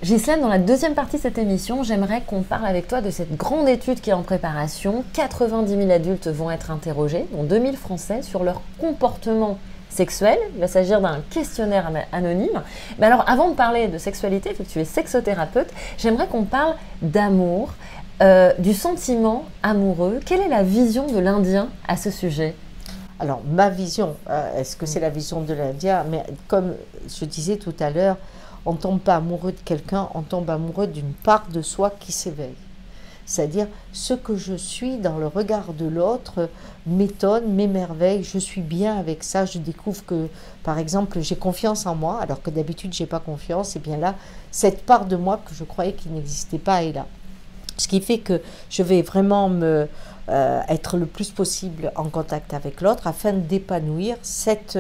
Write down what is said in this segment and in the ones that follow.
Ghislaine, dans la deuxième partie de cette émission, j'aimerais qu'on parle avec toi de cette grande étude qui est en préparation. 90 000 adultes vont être interrogés, dont 2 000 Français, sur leur comportement sexuel. Il va s'agir d'un questionnaire anonyme. Mais alors, avant de parler de sexualité, vu que tu es sexothérapeute, j'aimerais qu'on parle d'amour, du sentiment amoureux. Quelle est la vision de l'Indien à ce sujet ? Alors, ma vision, est-ce que c'est la vision de l'Indien? Mais comme je disais tout à l'heure, on ne tombe pas amoureux de quelqu'un, on tombe amoureux d'une part de soi qui s'éveille. C'est-à-dire, ce que je suis dans le regard de l'autre m'étonne, m'émerveille, je suis bien avec ça, je découvre que, par exemple, j'ai confiance en moi, alors que d'habitude, je n'ai pas confiance, et bien là, cette part de moi que je croyais qu'il n'existait pas est là. Ce qui fait que je vais vraiment être le plus possible en contact avec l'autre afin d'épanouir cette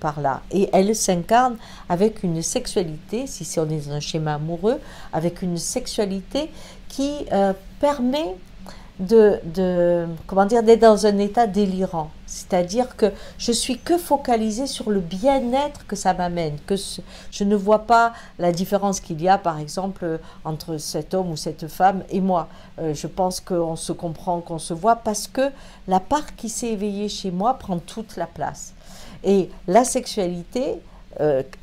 part-là. Et elle s'incarne avec une sexualité, si on est dans un schéma amoureux, avec une sexualité qui permet d'être dans un état délirant. C'est-à-dire que je suis que focalisée sur le bien-être que ça m'amène, que je ne vois pas la différence qu'il y a, par exemple, entre cet homme ou cette femme et moi. Je pense qu'on se comprend, qu'on se voit, parce que la part qui s'est éveillée chez moi prend toute la place. Et la sexualité,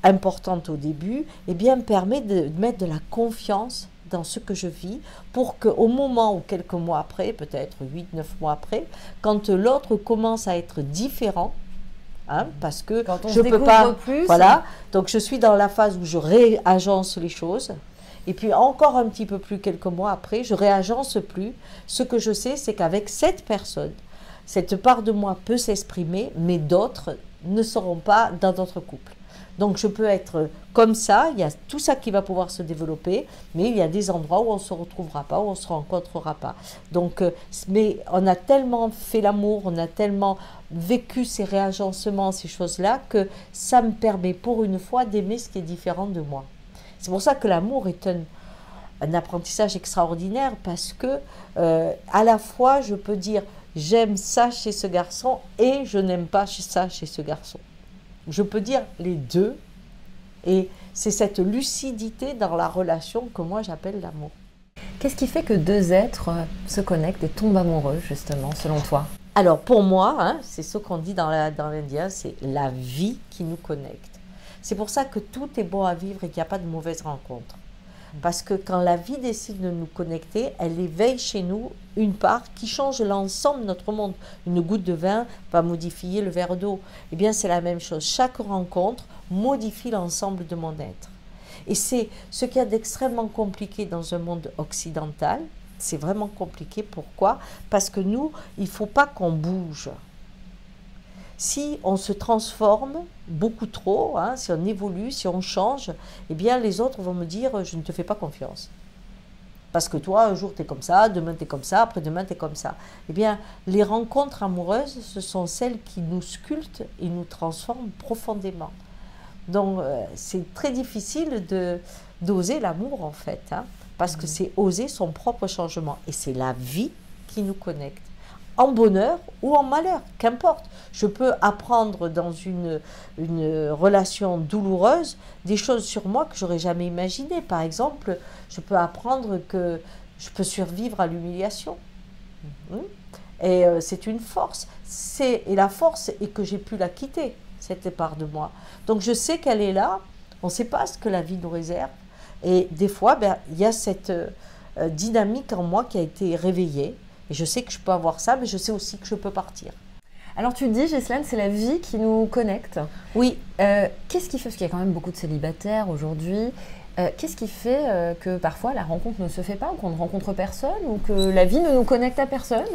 importante au début, eh bien, permet de mettre de la confiance dans ce que je vis, pour qu'au moment ou quelques mois après, peut-être 8-9 mois après, quand l'autre commence à être différent, parce que quand on je se peux pas, plus, voilà, donc je suis dans la phase où je réagence les choses, et puis encore un petit peu plus quelques mois après, je réagence plus. Ce que je sais, c'est qu'avec cette personne, cette part de moi peut s'exprimer, mais d'autres ne seront pas dans notre couple. Donc je peux être comme ça, il y a tout ça qui va pouvoir se développer, mais il y a des endroits où on ne se retrouvera pas, où on ne se rencontrera pas. Donc, mais on a tellement fait l'amour, on a tellement vécu ces réagencements, ces choses-là, que ça me permet pour une fois d'aimer ce qui est différent de moi. C'est pour ça que l'amour est un apprentissage extraordinaire, parce que à la fois je peux dire j'aime ça chez ce garçon et je n'aime pas ça chez ce garçon. Je peux dire les deux, et c'est cette lucidité dans la relation que moi j'appelle l'amour. Qu'est-ce qui fait que deux êtres se connectent et tombent amoureux, justement, selon toi? Alors pour moi, c'est ce qu'on dit dans l'Indien, c'est la vie qui nous connecte. C'est pour ça que tout est bon à vivre et qu'il n'y a pas de mauvaise rencontre. Parce que quand la vie décide de nous connecter, elle éveille chez nous une part qui change l'ensemble de notre monde. Une goutte de vin va modifier le verre d'eau. Eh bien, c'est la même chose. Chaque rencontre modifie l'ensemble de mon être. Et c'est ce qu'il y a d'extrêmement compliqué dans un monde occidental. C'est vraiment compliqué. Pourquoi? Parce que nous, il ne faut pas qu'on bouge. Si on se transforme beaucoup trop, si on évolue, si on change, eh bien les autres vont me dire « je ne te fais pas confiance ». Parce que toi, un jour tu es comme ça, demain tu es comme ça, après-demain tu es comme ça. Eh bien, les rencontres amoureuses, ce sont celles qui nous sculptent et nous transforment profondément. Donc, c'est très difficile d'oser l'amour en fait, parce que c'est oser son propre changement. Et c'est la vie qui nous connecte. En bonheur ou en malheur, qu'importe. Je peux apprendre dans une relation douloureuse des choses sur moi que j'aurais jamais imaginées. Par exemple, je peux apprendre que je peux survivre à l'humiliation. Et c'est une force. Et la force est que j'ai pu la quitter, cette part de moi. Donc je sais qu'elle est là, on ne sait pas ce que la vie nous réserve. Et des fois, il y a cette dynamique en moi qui a été réveillée. Et je sais que je peux avoir ça, mais je sais aussi que je peux partir. Alors tu dis, Ghislaine, c'est la vie qui nous connecte. Oui. Qu'est-ce qui fait, parce qu'il y a quand même beaucoup de célibataires aujourd'hui, qu'est-ce qui fait que parfois la rencontre ne se fait pas, ou qu'on ne rencontre personne, ou que la vie ne nous connecte à personne?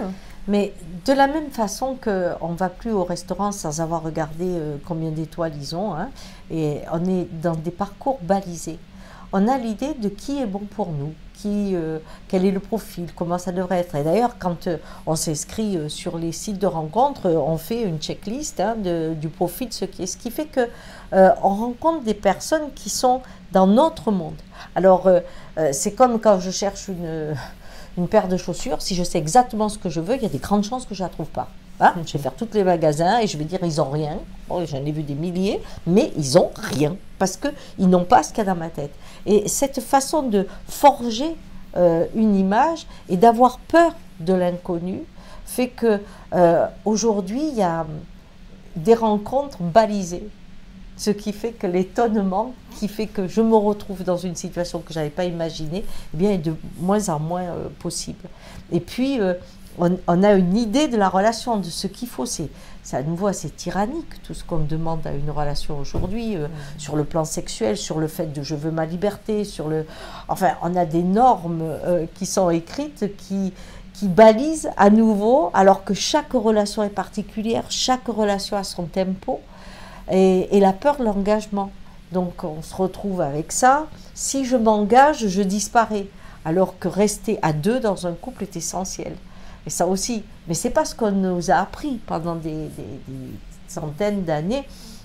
Mais de la même façon qu'on ne va plus au restaurant sans avoir regardé combien d'étoiles ils ont, et on est dans des parcours balisés. On a l'idée de qui est bon pour nous, quel est le profil, comment ça devrait être. Et d'ailleurs, quand on s'inscrit sur les sites de rencontres, on fait une checklist du profil de ce qui est. Ce qui fait qu'on rencontre des personnes qui sont dans notre monde. Alors, c'est comme quand je cherche une paire de chaussures, si je sais exactement ce que je veux, il y a des grandes chances que je ne la trouve pas. Je vais faire tous les magasins et je vais dire ils n'ont rien. Bon, j'en ai vu des milliers, mais ils n'ont rien parce qu'ils n'ont pas ce qu'il y a dans ma tête. Et cette façon de forger une image et d'avoir peur de l'inconnu fait que aujourd'hui, il y a des rencontres balisées. Ce qui fait que l'étonnement, qui fait que je me retrouve dans une situation que je n'avais pas imaginée, eh bien, est de moins en moins possible. Et puis, on a une idée de la relation, de ce qu'il faut. C'est à nouveau assez tyrannique, tout ce qu'on demande à une relation aujourd'hui, sur le plan sexuel, sur le fait de je veux ma liberté, sur le... Enfin, on a des normes qui sont écrites, qui balisent à nouveau, alors que chaque relation est particulière, chaque relation a son tempo, et la peur de l'engagement. Donc on se retrouve avec ça. Si je m'engage, je disparais. Alors que rester à deux dans un couple est essentiel. Et ça aussi. Mais ce n'est pas ce qu'on nous a appris pendant des centaines d'années.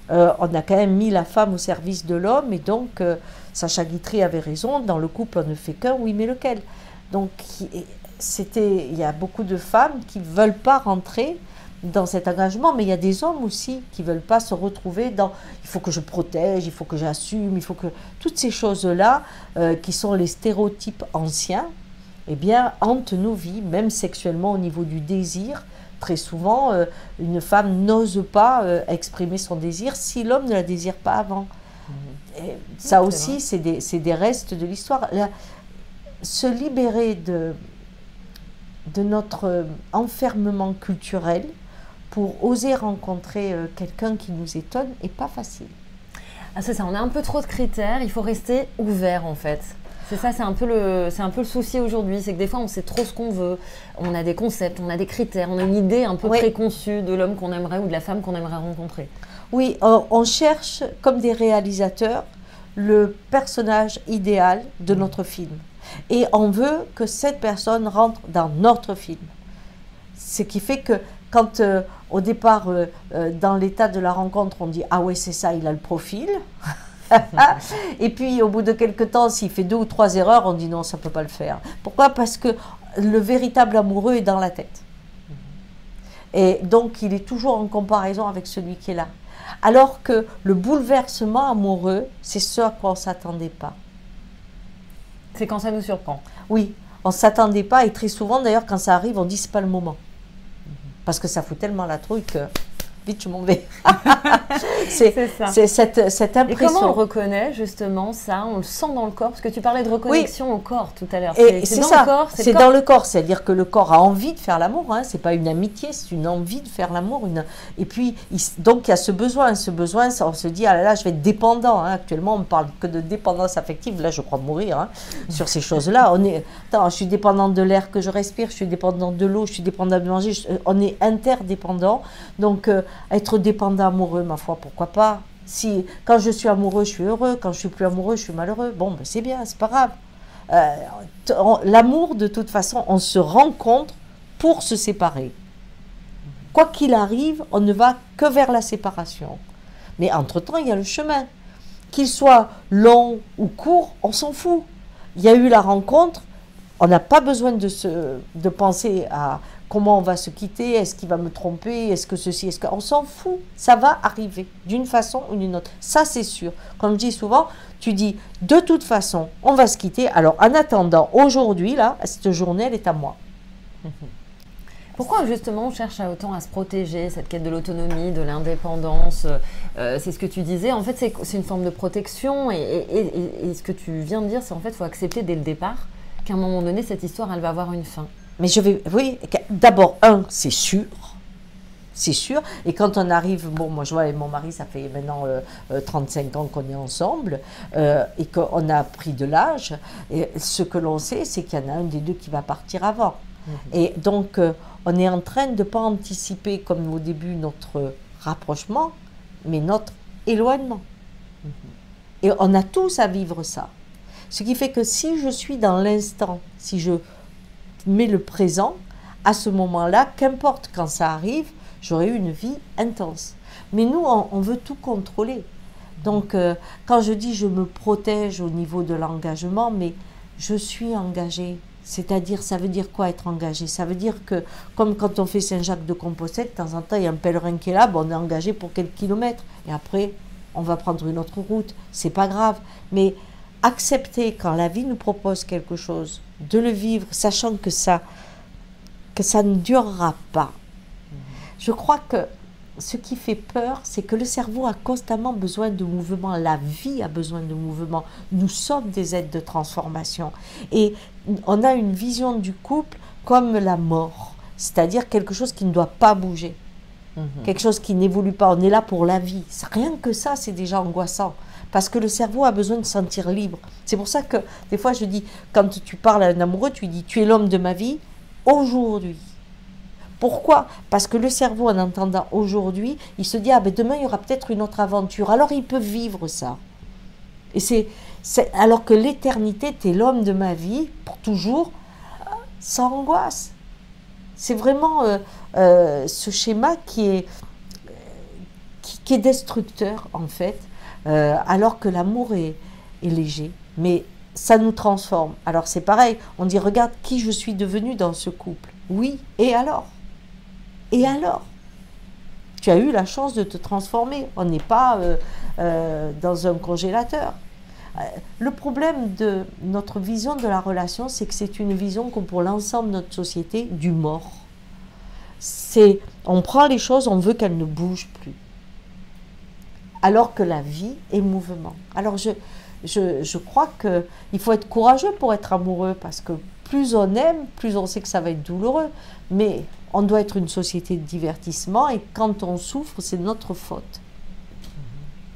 On a quand même mis la femme au service de l'homme. Et donc, Sacha Guitry avait raison, dans le couple on ne fait qu'un, oui mais lequel? Donc il y a beaucoup de femmes qui ne veulent pas rentrer dans cet engagement, mais il y a des hommes aussi qui ne veulent pas se retrouver dans « il faut que je protège, il faut que j'assume, il faut que… » Toutes ces choses-là, qui sont les stéréotypes anciens, eh bien, hantent nos vies, même sexuellement au niveau du désir. Très souvent, une femme n'ose pas exprimer son désir si l'homme ne la désire pas avant. Et ça aussi, c'est des restes de l'histoire. Se libérer de notre enfermement culturel pour oser rencontrer quelqu'un qui nous étonne n'est pas facile. Ah, c'est ça, on a un peu trop de critères, il faut rester ouvert en fait. C'est ça, c'est un peu le souci aujourd'hui, c'est que des fois on sait trop ce qu'on veut, on a des concepts, on a des critères, on a une idée un peu préconçue de l'homme qu'on aimerait ou de la femme qu'on aimerait rencontrer. Oui, on cherche, comme des réalisateurs, le personnage idéal de notre film. Et on veut que cette personne rentre dans notre film. Ce qui fait que quand au départ, dans l'état de la rencontre, on dit « Ah ouais, c'est ça, il a le profil ». Et puis au bout de quelques temps, s'il fait 2 ou 3 erreurs, on dit « Non, ça ne peut pas le faire ». Pourquoi? Parce que le véritable amoureux est dans la tête. Et donc, il est toujours en comparaison avec celui qui est là. Alors que le bouleversement amoureux, c'est ce à quoi on ne s'attendait pas. C'est quand ça nous surprend. Oui, on ne s'attendait pas et très souvent d'ailleurs quand ça arrive on dit c'est pas le moment. Parce que ça fout tellement la trouille que vite je m'en vais. c'est cette impression. Et comment on reconnaît justement ça? On le sent dans le corps? Parce que tu parlais de reconnexion au corps tout à l'heure. C'est ça, c'est dans le corps. C'est-à-dire que le corps a envie de faire l'amour. Hein. Ce n'est pas une amitié, c'est une envie de faire l'amour. Et puis, donc il y a ce besoin. Ce besoin, on se dit, ah là là, je vais être dépendant. Hein. Actuellement, on ne parle que de dépendance affective. Là, je crois mourir sur ces choses-là. Je suis dépendante de l'air que je respire, je suis dépendante de l'eau, je suis dépendante de manger. On est interdépendants. Donc, être dépendant amoureux, ma foi, pourquoi pas? Quand je suis amoureux, je suis heureux. Quand je suis plus amoureux, je suis malheureux. Bon, ben, c'est bien, c'est pas grave. L'amour, de toute façon, on se rencontre pour se séparer. Quoi qu'il arrive, on ne va que vers la séparation. Mais entre-temps, il y a le chemin. Qu'il soit long ou court, on s'en fout. Il y a eu la rencontre. On n'a pas besoin de penser à comment on va se quitter, est-ce qu'il va me tromper, est-ce que ceci, est-ce que... On s'en fout, ça va arriver d'une façon ou d'une autre. Ça, c'est sûr. Comme je dis souvent, tu dis, de toute façon, on va se quitter. Alors, en attendant, aujourd'hui, là, cette journée, elle est à moi. Pourquoi justement on cherche autant à se protéger, cette quête de l'autonomie, de l'indépendance? C'est ce que tu disais, en fait c'est une forme de protection et ce que tu viens de dire, c'est en fait il faut accepter dès le départ qu'à un moment donné cette histoire elle va avoir une fin. Mais oui, d'abord c'est sûr. C'est sûr, et quand on arrive, bon moi je vois avec mon mari ça fait maintenant 35 ans qu'on est ensemble et qu'on a pris de l'âge, et ce que l'on sait c'est qu'il y en a un des deux qui va partir avant. Et donc, on est en train de ne pas anticiper, comme au début, notre rapprochement, mais notre éloignement. Et on a tous à vivre ça. Ce qui fait que si je suis dans l'instant, si je mets le présent, à ce moment-là, qu'importe quand ça arrive, j'aurai eu une vie intense. Mais nous, on veut tout contrôler. Donc, quand je dis je me protège au niveau de l'engagement, mais je suis engagée. C'est-à-dire, ça veut dire quoi être engagé? Ça veut dire que, comme quand on fait Saint-Jacques-de-Compostelle, de temps en temps, il y a un pèlerin qui est là, bon, on est engagé pour quelques kilomètres. Et après, on va prendre une autre route. C'est pas grave. Mais accepter quand la vie nous propose quelque chose, de le vivre, sachant que ça ne durera pas. Je crois que ce qui fait peur, c'est que le cerveau a constamment besoin de mouvement, la vie a besoin de mouvement. Nous sommes des êtres de transformation. Et on a une vision du couple comme la mort, c'est-à-dire quelque chose qui ne doit pas bouger, quelque chose qui n'évolue pas. On est là pour la vie. Rien que ça, c'est déjà angoissant. Parce que le cerveau a besoin de se sentir libre. C'est pour ça que des fois je dis, quand tu parles à un amoureux, tu lui dis, tu es l'homme de ma vie aujourd'hui. Pourquoi? Parce que le cerveau, en entendant aujourd'hui, il se dit, ah ben demain il y aura peut-être une autre aventure. Alors il peut vivre ça. Et alors que l'éternité, tu es l'homme de ma vie pour toujours, sans angoisse. C'est vraiment ce schéma qui est destructeur en fait, alors que l'amour est léger. Mais ça nous transforme. Alors c'est pareil, on dit, regarde qui je suis devenue dans ce couple. Oui, et alors? Et alors? Tu as eu la chance de te transformer. On n'est pas dans un congélateur. Le problème de notre vision de la relation, c'est que c'est une vision comme pour l'ensemble de notre société du mort. On prend les choses, on veut qu'elles ne bougent plus. Alors que la vie est mouvement. Alors je crois qu'il faut être courageux pour être amoureux, parce que plus on aime, plus on sait que ça va être douloureux. Mais on doit être une société de divertissement, et quand on souffre, c'est notre faute.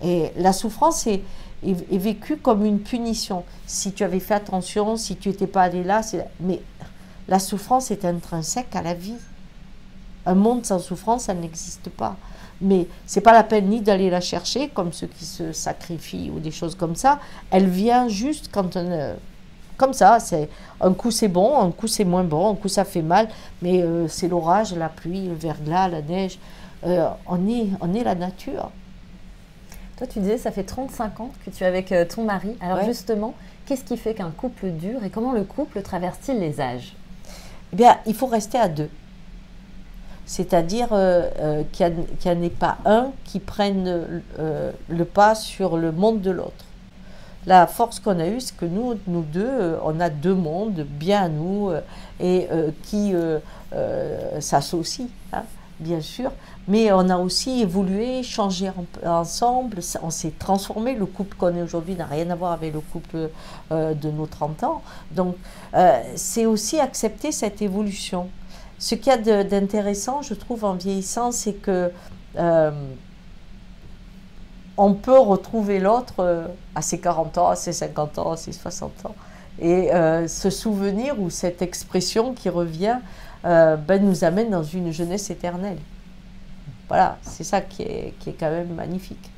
Et la souffrance est vécue comme une punition. Si tu avais fait attention, si tu n'étais pas allé là, mais la souffrance est intrinsèque à la vie. Un monde sans souffrance, ça n'existe pas. Mais ce n'est pas la peine ni d'aller la chercher, comme ceux qui se sacrifient ou des choses comme ça. Elle vient juste quand on... Comme ça, un coup c'est bon, un coup c'est moins bon, un coup ça fait mal, mais c'est l'orage, la pluie, le verglas, la neige. On est la nature. Toi, tu disais, ça fait 35 ans que tu es avec ton mari. Alors ouais. Justement, qu'est-ce qui fait qu'un couple dure et comment le couple traverse-t-il les âges? Eh bien, il faut rester à deux. C'est-à-dire qu'il n'y en ait pas un qui prenne le pas sur le monde de l'autre. La force qu'on a eue, c'est que nous deux, on a deux mondes bien à nous et qui s'associent, hein, bien sûr. Mais on a aussi évolué, changé ensemble, on s'est transformé. Le couple qu'on est aujourd'hui n'a rien à voir avec le couple de nos 30 ans. Donc, c'est aussi accepter cette évolution. Ce qu'il y a d'intéressant, je trouve, en vieillissant, c'est que on peut retrouver l'autre à ses 40 ans, à ses 50 ans, à ses 60 ans. Et ce souvenir ou cette expression qui revient nous amène dans une jeunesse éternelle. Voilà, c'est ça qui est quand même magnifique.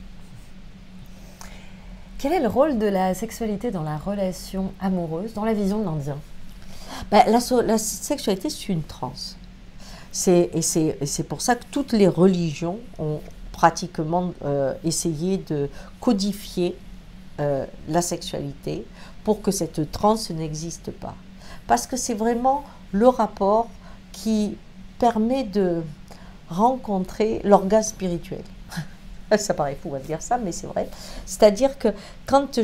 Quel est le rôle de la sexualité dans la relation amoureuse, dans la vision de l'Indien? La sexualité, c'est une transe. Et c'est pour ça que toutes les religions ont pratiquement essayé de codifier la sexualité pour que cette transe n'existe pas. Parce que c'est vraiment le rapport qui permet de rencontrer l'orgasme spirituel. Ça paraît fou de dire ça, mais c'est vrai. C'est-à-dire que quand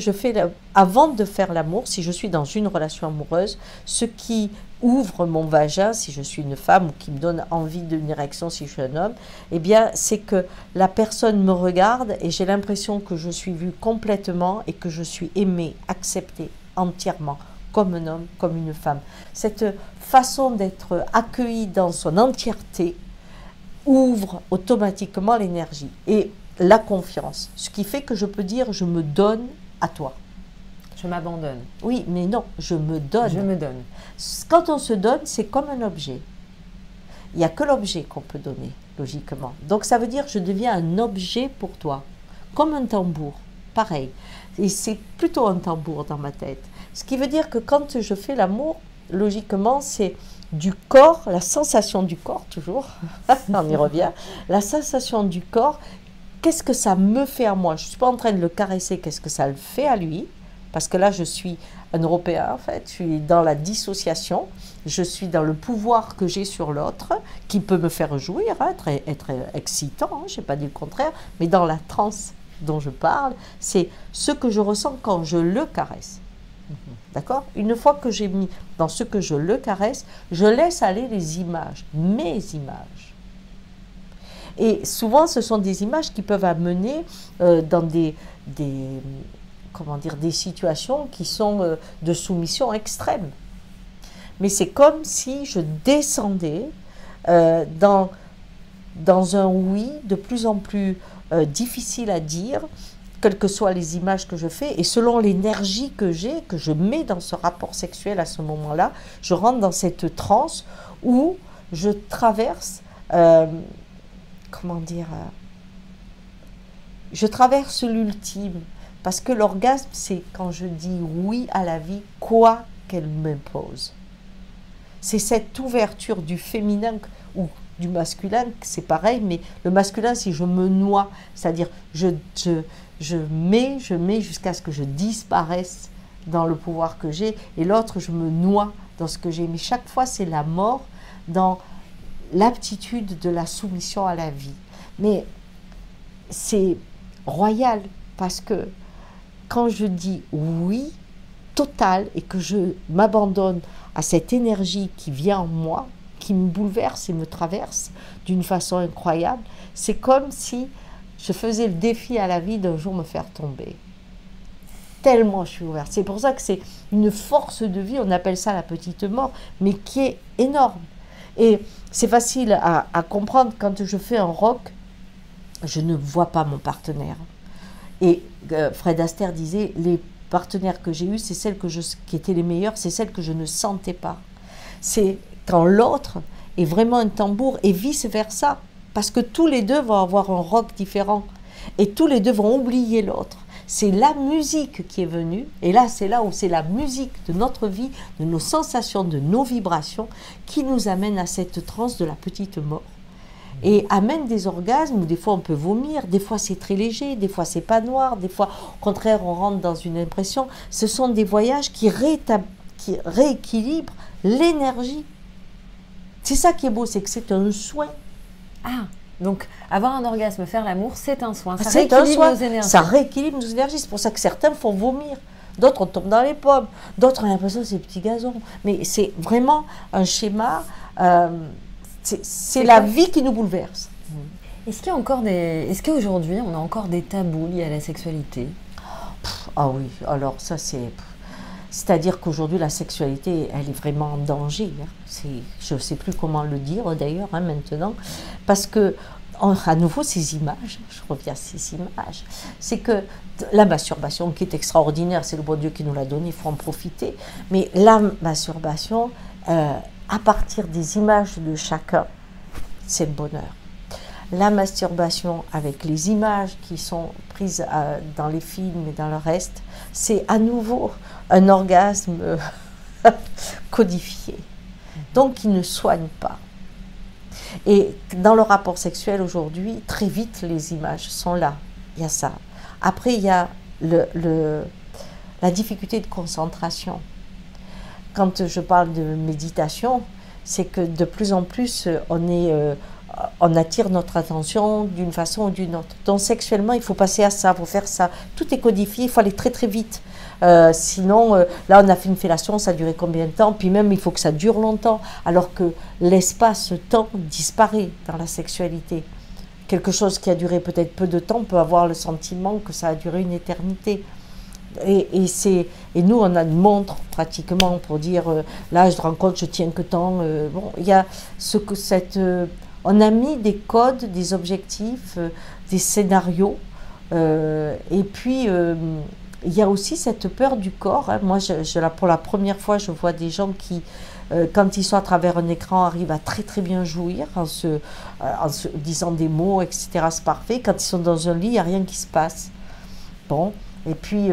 avant de faire l'amour, si je suis dans une relation amoureuse, ce qui ouvre mon vagin, si je suis une femme, ou qui me donne envie d'une érection si je suis un homme, eh bien, c'est que la personne me regarde et j'ai l'impression que je suis vue complètement et que je suis aimée, acceptée entièrement, comme un homme, comme une femme. Cette façon d'être accueillie dans son entièreté ouvre automatiquement l'énergie et la confiance, ce qui fait que je peux dire je me donne à toi. Je m'abandonne. Oui, mais non, je me donne. Je me donne. Quand on se donne, c'est comme un objet. Il n'y a que l'objet qu'on peut donner, logiquement. Donc ça veut dire je deviens un objet pour toi, comme un tambour, pareil. Et c'est plutôt un tambour dans ma tête. Ce qui veut dire que quand je fais l'amour, logiquement, c'est du corps, la sensation du corps, toujours, on y revient, la sensation du corps. Qu'est-ce que ça me fait à moi? Je ne suis pas en train de le caresser, qu'est-ce que ça le fait à lui? Parce que là, je suis un Européen, en fait, je suis dans la dissociation, je suis dans le pouvoir que j'ai sur l'autre, qui peut me faire jouir, hein, être excitant, hein, je n'ai pas dit le contraire, mais dans la transe. dont je parle, c'est ce que je ressens quand je le caresse. D'accord? Une fois que j'ai mis dans ce que je le caresse, je laisse aller les images, mes images. Et souvent, ce sont des images qui peuvent amener dans comment dire, des situations qui sont de soumission extrême. Mais c'est comme si je descendais dans un oui de plus en plus difficile à dire, quelles que soient les images que je fais, et selon l'énergie que j'ai, que je mets dans ce rapport sexuel à ce moment-là, je rentre dans cette transe où je traverse, comment dire, je traverse l'ultime, parce que l'orgasme, c'est quand je dis oui à la vie, quoi qu'elle m'impose. C'est cette ouverture du féminin ou du masculin, c'est pareil, mais le masculin, si je me noie, c'est-à-dire je mets jusqu'à ce que je disparaisse dans le pouvoir que j'ai, et l'autre, je me noie dans ce que j'ai. Mais chaque fois, c'est la mort dans l'aptitude de la soumission à la vie. Mais c'est royal, parce que quand je dis oui, total, et que je m'abandonne à cette énergie qui vient en moi, qui me bouleverse et me traverse d'une façon incroyable, c'est comme si je faisais le défi à la vie d'un jour me faire tomber. Tellement je suis ouverte. C'est pour ça que c'est une force de vie, on appelle ça la petite mort, mais qui est énorme. Et c'est facile à comprendre quand je fais un rock, je ne vois pas mon partenaire. Et Fred Astaire disait, les partenaires que j'ai eus, c'est celles qui étaient les meilleures, c'est celles que je ne sentais pas. C'est quand l'autre est vraiment un tambour et vice-versa. Parce que tous les deux vont avoir un rock différent. Et tous les deux vont oublier l'autre. C'est la musique qui est venue. Et là, c'est là où c'est la musique de notre vie, de nos sensations, de nos vibrations, qui nous amène à cette transe de la petite mort. Et amène des orgasmes où des fois on peut vomir, des fois c'est très léger, des fois c'est pas noir, des fois au contraire on rentre dans une impression. Ce sont des voyages qui rééquilibrent l'énergie. C'est ça qui est beau, c'est que c'est un soin. Ah, donc avoir un orgasme, faire l'amour, c'est un soin. Ça rééquilibre nos énergies. Ça rééquilibre nos énergies. C'est pour ça que certains font vomir. D'autres, on tombe dans les pommes. D'autres, on a l'impression que c'est des petits gazons. Mais c'est vraiment un schéma. C'est la vie qui nous bouleverse. Est-ce qu'aujourd'hui, on a encore des tabous liés à la sexualité? Ah oui, alors ça c'est... C'est-à-dire qu'aujourd'hui, la sexualité, elle est vraiment en danger. Je ne sais plus comment le dire d'ailleurs maintenant, parce que, à nouveau, ces images, je reviens à ces images, c'est que la masturbation qui est extraordinaire, c'est le bon Dieu qui nous l'a donné, il faut en profiter, mais la masturbation, à partir des images de chacun, c'est le bonheur. La masturbation avec les images qui sont prises dans les films et dans le reste, c'est à nouveau un orgasme codifié, donc qui ne soigne pas. Et dans le rapport sexuel aujourd'hui, très vite les images sont là, il y a ça. Après il y a la difficulté de concentration. Quand je parle de méditation, c'est que de plus en plus on attire notre attention d'une façon ou d'une autre. Donc sexuellement, il faut passer à ça, il faut faire ça. Tout est codifié, il faut aller très très vite. Sinon, là on a fait une fellation, ça a duré combien de temps? Puis même, il faut que ça dure longtemps. Alors que l'espace-temps disparaît dans la sexualité. Quelque chose qui a duré peut-être peu de temps peut avoir le sentiment que ça a duré une éternité. Et nous, on a une montre pratiquement pour dire là, je te rends compte, je tiens que tant. Bon, il y a on a mis des codes, des objectifs, des scénarios. Et puis, il y a aussi cette peur du corps. Hein. Moi, pour la première fois, je vois des gens qui, quand ils sont à travers un écran, arrivent à très très bien jouir en se disant des mots, etc. C'est parfait. Quand ils sont dans un lit, il n'y a rien qui se passe. Bon. Et puis,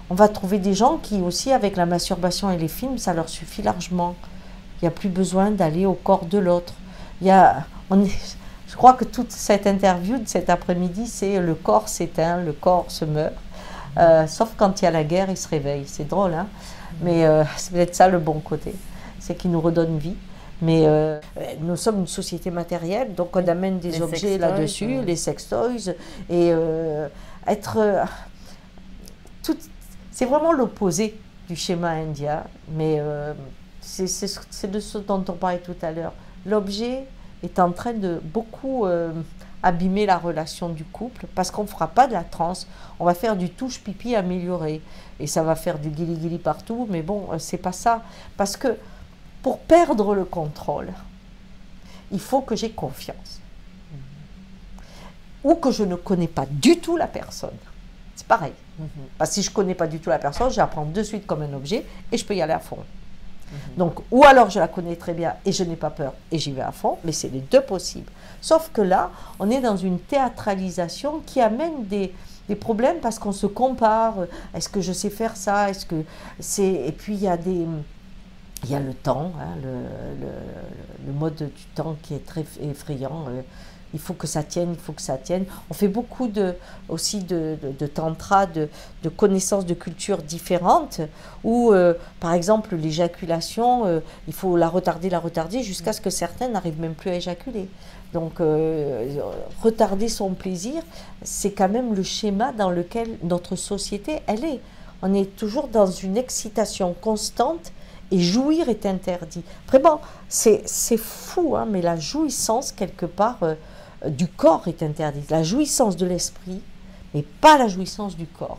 on va trouver des gens qui aussi, avec la masturbation et les films, ça leur suffit largement. Il n'y a plus besoin d'aller au corps de l'autre. Je crois que toute cette interview de cet après-midi, c'est le corps s'éteint, le corps se meurt. Sauf quand il y a la guerre, il se réveille. C'est drôle, hein? Mais c'est peut-être ça le bon côté. C'est qu'il nous redonne vie. Mais nous sommes une société matérielle, donc on amène des objets là-dessus, les sextoys. Et être c'est vraiment l'opposé du schéma indien, mais c'est de ce dont on parlait tout à l'heure. L'objet est en train de beaucoup abîmer la relation du couple parce qu'on ne fera pas de la transe, on va faire du touche-pipi amélioré et ça va faire du guili-guili partout, mais bon, c'est pas ça. Parce que pour perdre le contrôle, il faut que j'ai confiance. Ou que je ne connais pas du tout la personne. C'est pareil. Parce que si je ne connais pas du tout la personne, je la prends de suite comme un objet et je peux y aller à fond. Donc, ou alors je la connais très bien et je n'ai pas peur et j'y vais à fond, mais c'est les deux possibles. Sauf que là, on est dans une théâtralisation qui amène des problèmes parce qu'on se compare. Est-ce que je sais faire ça? Est-ce que c'est... Et puis il y a le temps, hein, le mode du temps qui est très effrayant. Il faut que ça tienne, il faut que ça tienne. On fait beaucoup aussi de tantra, de connaissances de cultures différentes, où, par exemple, l'éjaculation, il faut la retarder, jusqu'à ce que certains n'arrivent même plus à éjaculer. Donc, retarder son plaisir, c'est quand même le schéma dans lequel notre société, elle est. On est toujours dans une excitation constante et jouir est interdit. Vraiment, c'est fou, hein, mais la jouissance, quelque part, du corps est interdite. La jouissance de l'esprit, mais pas la jouissance du corps.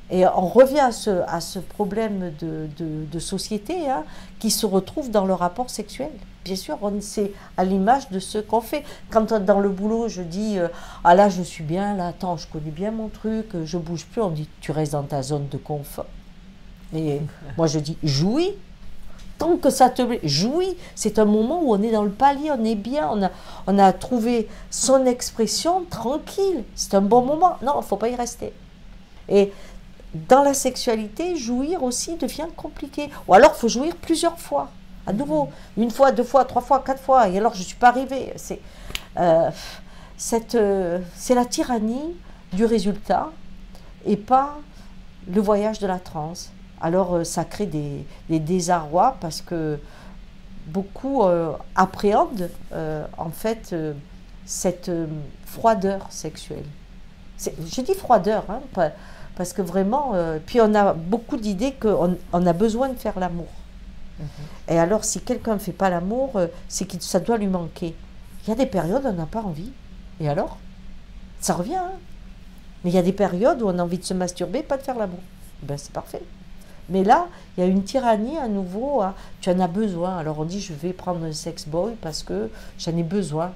Et on revient à ce problème de société, hein, qui se retrouve dans le rapport sexuel. Bien sûr, c'est à l'image de ce qu'on fait. Quand dans le boulot, je dis « Ah là, je suis bien, là, attends, je connais bien mon truc, je bouge plus », on dit « Tu restes dans ta zone de confort ». Et moi, je dis « Jouis ». Tant que ça te plaît, jouis, c'est un moment où on est dans le palier, on est bien, on a trouvé son expression tranquille, c'est un bon moment. Non, il ne faut pas y rester. Et dans la sexualité, jouir aussi devient compliqué. Ou alors, il faut jouir plusieurs fois, à nouveau. Une fois, deux fois, trois fois, quatre fois, et alors je ne suis pas arrivée. C'est la tyrannie du résultat et pas le voyage de la transe. Alors ça crée des désarrois parce que beaucoup appréhendent en fait cette froideur sexuelle. Je dis froideur, hein, parce que vraiment, puis on a beaucoup d'idées qu'on a besoin de faire l'amour. Et alors si quelqu'un ne fait pas l'amour, c'est que ça doit lui manquer. Il y a des périodes où on n'a pas envie. Et alors? Ça revient, hein. Mais il y a des périodes où on a envie de se masturber, pas de faire l'amour. Ben c'est parfait. Mais là, il y a une tyrannie à nouveau, hein. Tu en as besoin. Alors on dit, je vais prendre un sex boy parce que j'en ai besoin.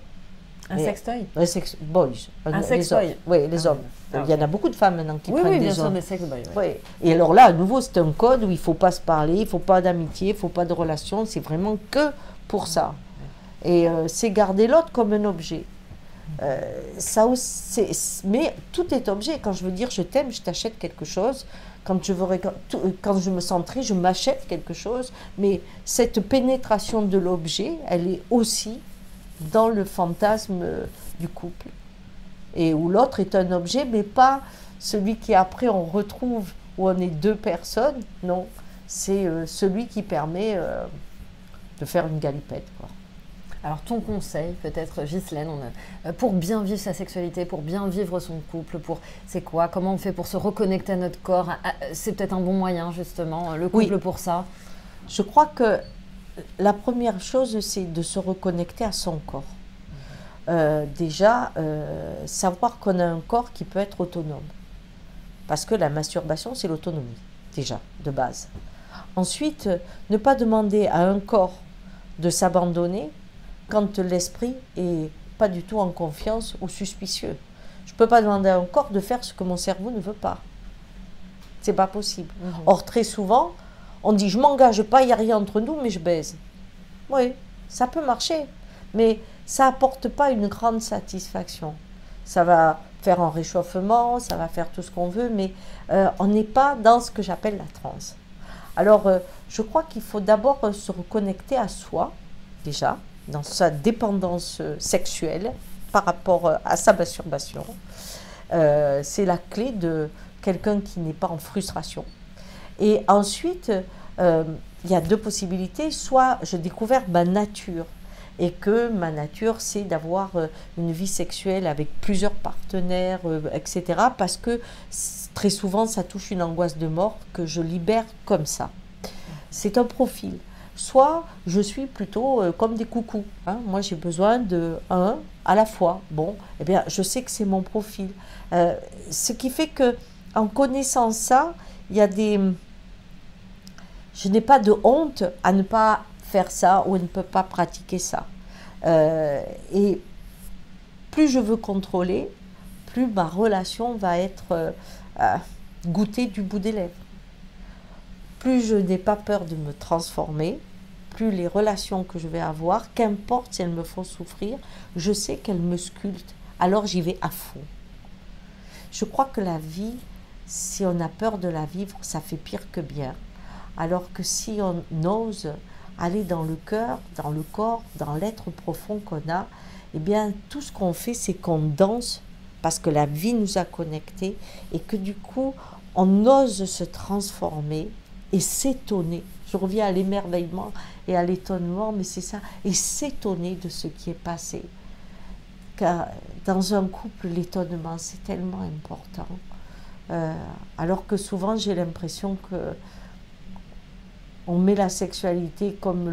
Un sextoy? Un sex boys. Un sextoy? Oui, les hommes. Il y en a beaucoup de femmes maintenant qui prennent des hommes. Oui, bien sûr, des sex boys. Oui. Et alors là, à nouveau, c'est un code où il ne faut pas se parler, il ne faut pas d'amitié, il ne faut pas de relation. C'est vraiment que pour ça. Et c'est garder l'autre comme un objet. Ça aussi, mais tout est objet. Quand je veux dire je t'aime, je t'achète quelque chose. Quand je me sens triste, je m'achète quelque chose. Mais cette pénétration de l'objet, elle est aussi dans le fantasme du couple. Et où l'autre est un objet, mais pas celui qui après on retrouve, où on est deux personnes. Non, c'est celui qui permet de faire une galipette, quoi. Alors ton conseil, peut-être Ghislaine, pour bien vivre sa sexualité, pour bien vivre son couple, c'est quoi? Comment on fait pour se reconnecter à notre corps? C'est peut-être un bon moyen justement, le couple, oui, pour ça. Je crois que la première chose, c'est de se reconnecter à son corps. Déjà, savoir qu'on a un corps qui peut être autonome. Parce que la masturbation, c'est l'autonomie, déjà, de base. Ensuite, ne pas demander à un corps de s'abandonner quand l'esprit est pas du tout en confiance ou suspicieux. Je ne peux pas demander à un corps de faire ce que mon cerveau ne veut pas. C'est pas possible. Or, très souvent, on dit, je m'engage pas, il n'y a rien entre nous, mais je baise. Oui, ça peut marcher, mais ça n'apporte pas une grande satisfaction. Ça va faire un réchauffement, ça va faire tout ce qu'on veut, mais on n'est pas dans ce que j'appelle la transe. Alors, je crois qu'il faut d'abord se reconnecter à soi, déjà, dans sa dépendance sexuelle par rapport à sa masturbation. C'est la clé de quelqu'un qui n'est pas en frustration. Et ensuite, il y a deux possibilités. Soit je découvre ma nature. et que ma nature, c'est d'avoir une vie sexuelle avec plusieurs partenaires, etc. Parce que très souvent, ça touche une angoisse de mort que je libère comme ça. C'est un profil. Soit je suis plutôt comme des coucous. Hein. Moi, j'ai besoin de un à la fois. Bon, eh bien, je sais que c'est mon profil. Ce qui fait que, en connaissant ça, il y a des... Je n'ai pas de honte à ne pas faire ça ou à ne pas pratiquer ça. Et plus je veux contrôler, plus ma relation va être goûtée du bout des lèvres. Plus je n'ai pas peur de me transformer, plus les relations que je vais avoir, qu'importe si elles me font souffrir, je sais qu'elles me sculptent. Alors j'y vais à fond. Je crois que la vie, si on a peur de la vivre, ça fait pire que bien. Alors que si on ose aller dans le cœur, dans le corps, dans l'être profond qu'on a, eh bien tout ce qu'on fait, c'est qu'on danse parce que la vie nous a connectés et que du coup, on ose se transformer et s'étonner. Je reviens à l'émerveillement et à l'étonnement, mais c'est ça, et s'étonner de ce qui est passé. Car dans un couple, l'étonnement, c'est tellement important. Alors que souvent, j'ai l'impression que on met la sexualité comme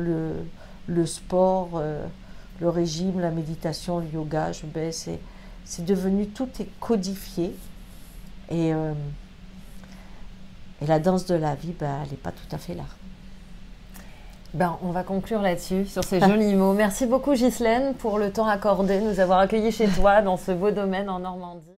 le sport, le régime, la méditation, le yoga. C'est devenu, tout est codifié. Et la danse de la vie, ben, elle n'est pas tout à fait là. Ben, on va conclure là-dessus, sur ces jolis mots. Merci beaucoup Ghislaine pour le temps accordé, nous avoir accueillis chez toi dans ce beau domaine en Normandie.